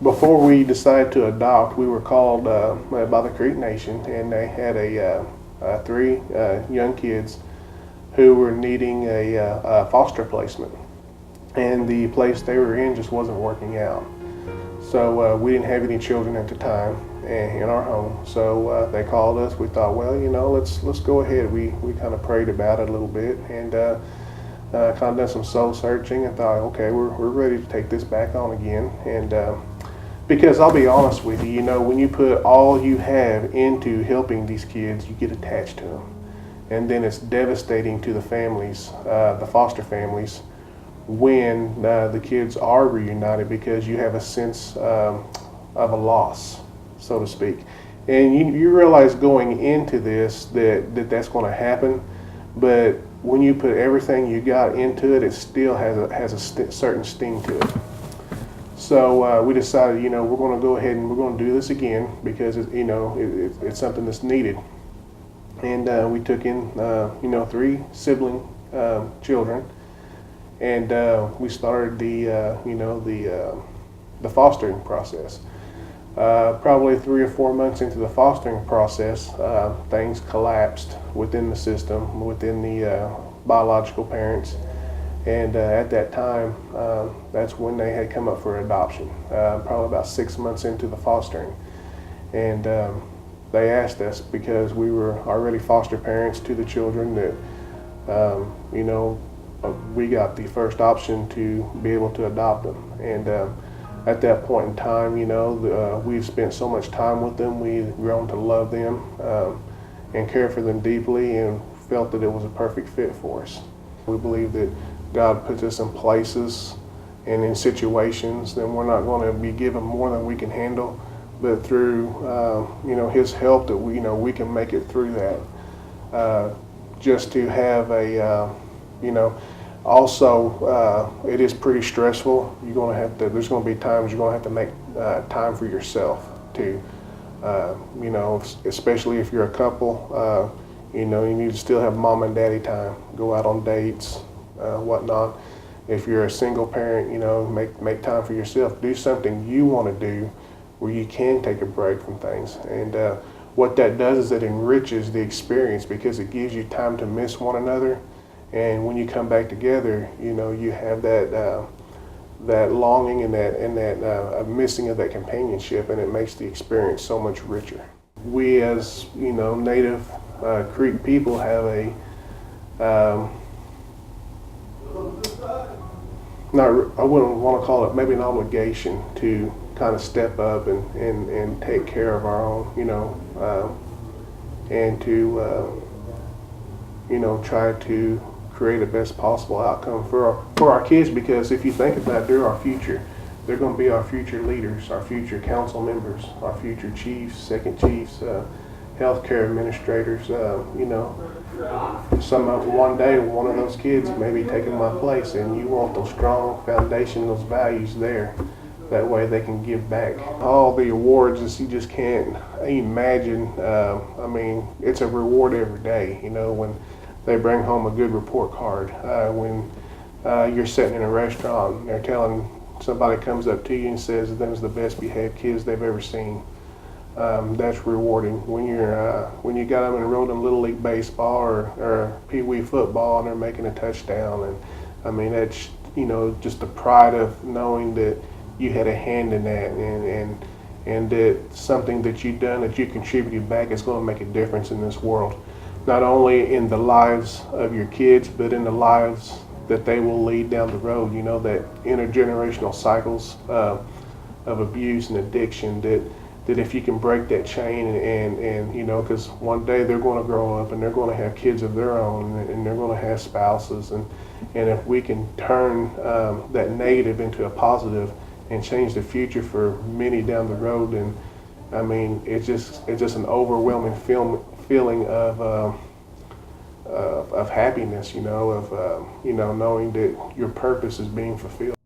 Before we decided to adopt, we were called by the Creek Nation, and they had three young kids who were needing a foster placement, and the place they were in just wasn't working out. So we didn't have any children at the time in our home. So they called us. We thought, well, let's go ahead. We kind of prayed about it a little bit, and kind of done some soul searching, and thought, okay, we're ready to take this back on again. And because I'll be honest with you, when you put all you have into helping these kids, you get attached to them. And then it's devastating to the families, the foster families, when the kids are reunited, because you have a sense of a loss, so to speak. And you realize going into this that's going to happen, but when you put everything you got into it, it still has a certain sting to it. So we decided, we're going to go ahead and we're going to do this again, because it's something that's needed. And we took in, three sibling children, and we started the fostering process. Probably 3 or 4 months into the fostering process, things collapsed within the system, within the biological parents. And at that time, that's when they had come up for adoption, probably about 6 months into the fostering. And they asked us, because we were already foster parents to the children, that, we got the first option to be able to adopt them. And at that point in time, we've spent so much time with them, we've grown to love them and care for them deeply, and felt that it was a perfect fit for us. We believe that God puts us in places and in situations that we're not going to be given more than we can handle, but through His help, that we can make it through that. Just to have also it is pretty stressful. There's going to be times you're going to have to make time for yourself too. Especially if you're a couple, you need to still have mom and daddy time. Go out on dates, whatnot. If you're a single parent, make time for yourself. Do something you want to do, where you can take a break from things. And what that does is it enriches the experience, because it gives you time to miss one another. And when you come back together, you have that longing and that missing of that companionship, and it makes the experience so much richer. We, as native Creek people, have I wouldn't want to call it, maybe an obligation to kind of step up and take care of our own, and to try to create the best possible outcome for our kids. Because if you think about it, they're our future. They're going to be our future leaders, our future council members, our future chiefs, second chiefs, healthcare administrators. One day one of those kids may be taking my place, and you want those strong foundation, those values there. That way they can give back. All the awards, you just can't imagine. It's a reward every day. When they bring home a good report card, when you're sitting in a restaurant and they're telling, somebody comes up to you and says that them's the best behaved kids they've ever seen. That's rewarding. When you got them enrolled in Little League baseball or Pee Wee football, and they're making a touchdown, and that's just the pride of knowing that you had a hand in that, and that something that you've done, that you contributed back, is going to make a difference in this world. Not only in the lives of your kids, but in the lives that they will lead down the road. That intergenerational cycles of abuse and addiction, that if you can break that chain, and because one day they're going to grow up and they're going to have kids of their own, and they're going to have spouses, and if we can turn that negative into a positive and change the future for many down the road, then it's just an overwhelming feeling of happiness, of knowing that your purpose is being fulfilled.